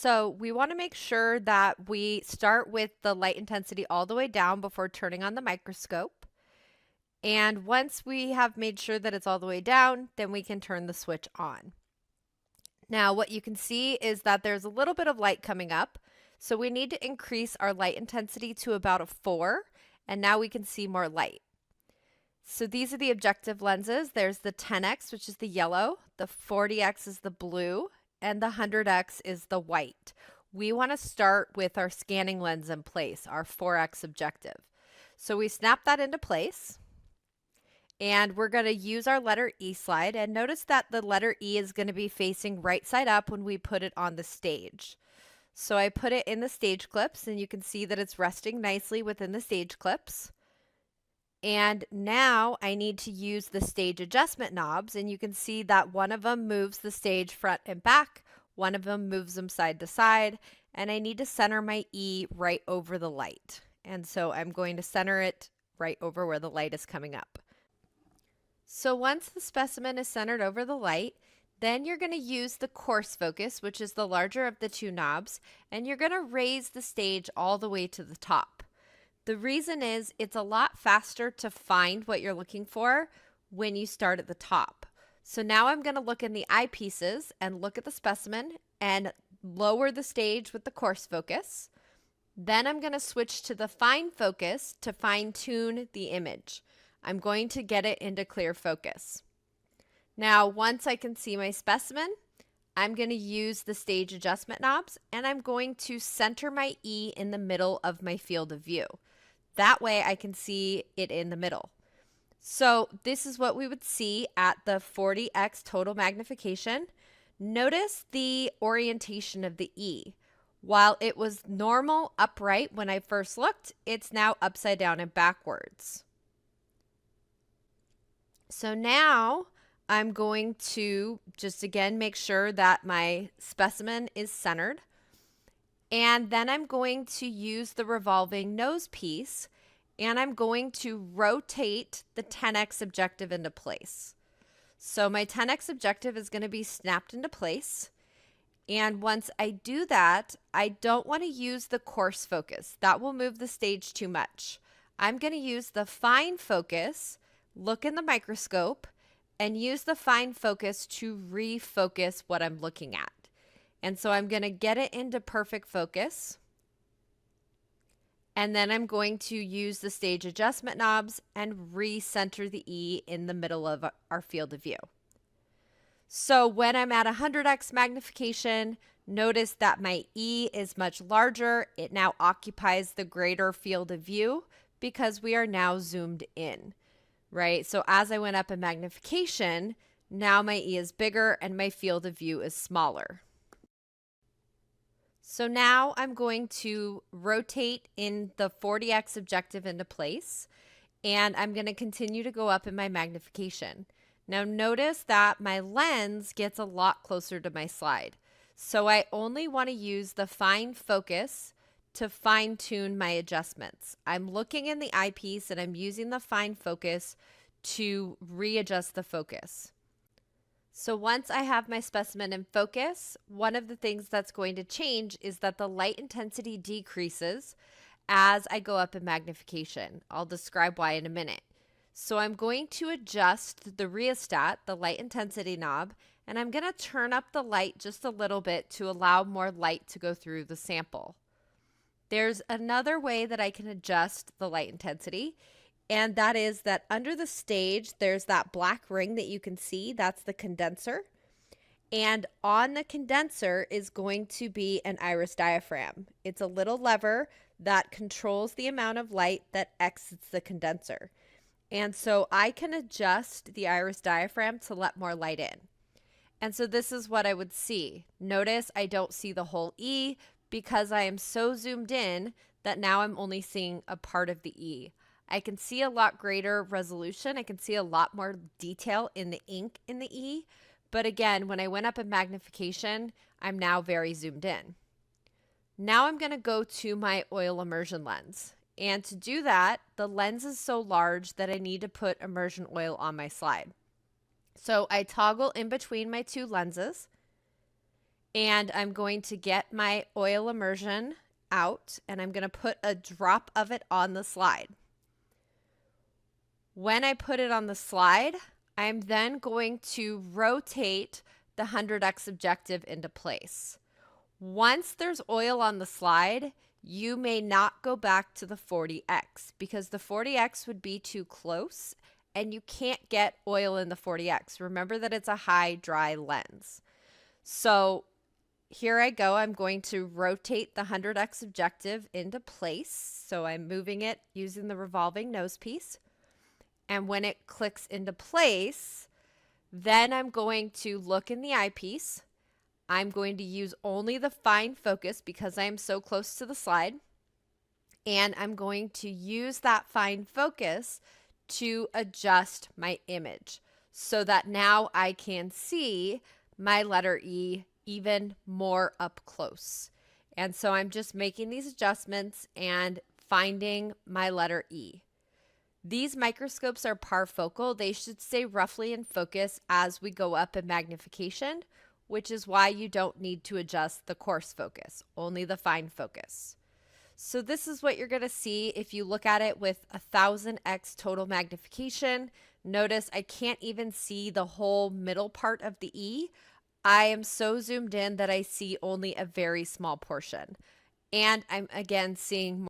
So we want to make sure that we start with the light intensity all the way down before turning on the microscope. And once we have made sure that it's all the way down, then we can turn the switch on. Now what you can see is that there's a little bit of light coming up. So we need to increase our light intensity to about a 4, and now we can see more light. So these are the objective lenses. There's the 10x, which is the yellow, the 40x is the blue, and the 100x is the white. We want to start with our scanning lens in place, our 4x objective. So we snap that into place, and we're going to use our letter E slide, and notice that the letter E is going to be facing right side up when we put it on the stage. So I put it in the stage clips, and you can see that it's resting nicely within the stage clips. And now I need to use the stage adjustment knobs, and you can see that one of them moves the stage front and back, one of them moves them side to side, and I need to center my E right over the light. And so I'm going to center it right over where the light is coming up. So once the specimen is centered over the light, then you're going to use the coarse focus, which is the larger of the two knobs, and you're going to raise the stage all the way to the top. The reason is it's a lot faster to find what you're looking for when you start at the top. So now I'm going to look in the eyepieces and look at the specimen and lower the stage with the coarse focus. Then I'm going to switch to the fine focus to fine tune the image. I'm going to get it into clear focus. Now, once I can see my specimen, I'm going to use the stage adjustment knobs, and I'm going to center my E in the middle of my field of view. That way I can see it in the middle. So this is what we would see at the 40x total magnification. Notice the orientation of the E. While it was normal upright when I first looked, it's now upside down and backwards. So now I'm going to just again make sure that my specimen is centered. And then I'm going to use the revolving nose piece, and I'm going to rotate the 10x objective into place. So my 10x objective is going to be snapped into place. And once I do that, I don't want to use the coarse focus. That will move the stage too much. I'm going to use the fine focus, look in the microscope, and use the fine focus to refocus what I'm looking at. And so I'm going to get it into perfect focus. And then I'm going to use the stage adjustment knobs and recenter the E in the middle of our field of view. So when I'm at 100x magnification, notice that my E is much larger. It now occupies the greater field of view because we are now zoomed in, right? So as I went up in magnification, now my E is bigger and my field of view is smaller. So now I'm going to rotate in the 40x objective into place, and I'm going to continue to go up in my magnification. Now notice that my lens gets a lot closer to my slide. So I only want to use the fine focus to fine tune my adjustments. I'm looking in the eyepiece and I'm using the fine focus to readjust the focus. So once I have my specimen in focus, one of the things that's going to change is that the light intensity decreases as I go up in magnification. I'll describe why in a minute. So I'm going to adjust the rheostat, the light intensity knob, and I'm going to turn up the light just a little bit to allow more light to go through the sample. There's another way that I can adjust the light intensity, and that is that under the stage, there's that black ring that you can see. That's the condenser. And on the condenser is going to be an iris diaphragm. It's a little lever that controls the amount of light that exits the condenser. And so I can adjust the iris diaphragm to let more light in. And so this is what I would see. Notice I don't see the whole E because I am so zoomed in that now I'm only seeing a part of the E. I can see a lot greater resolution. I can see a lot more detail in the ink in the E. But again, when I went up in magnification, I'm now very zoomed in. Now I'm going to go to my oil immersion lens. And to do that, the lens is so large that I need to put immersion oil on my slide. So I toggle in between my two lenses. And I'm going to get my oil immersion out, and I'm going to put a drop of it on the slide. When I put it on the slide, I'm then going to rotate the 100x objective into place. Once there's oil on the slide, you may not go back to the 40x because the 40x would be too close and you can't get oil in the 40x. Remember that it's a high dry lens. So here I go. I'm going to rotate the 100x objective into place. So I'm moving it using the revolving nose piece. And when it clicks into place, then I'm going to look in the eyepiece. I'm going to use only the fine focus because I am so close to the slide. And I'm going to use that fine focus to adjust my image so that now I can see my letter E even more up close. And so I'm just making these adjustments and finding my letter E. These microscopes are parfocal. They should stay roughly in focus as we go up in magnification, which is why you don't need to adjust the coarse focus, only the fine focus. So this is what you're going to see if you look at it with 1000x total magnification. Notice I can't even see the whole middle part of the E. I am so zoomed in that I see only a very small portion. And I'm again seeing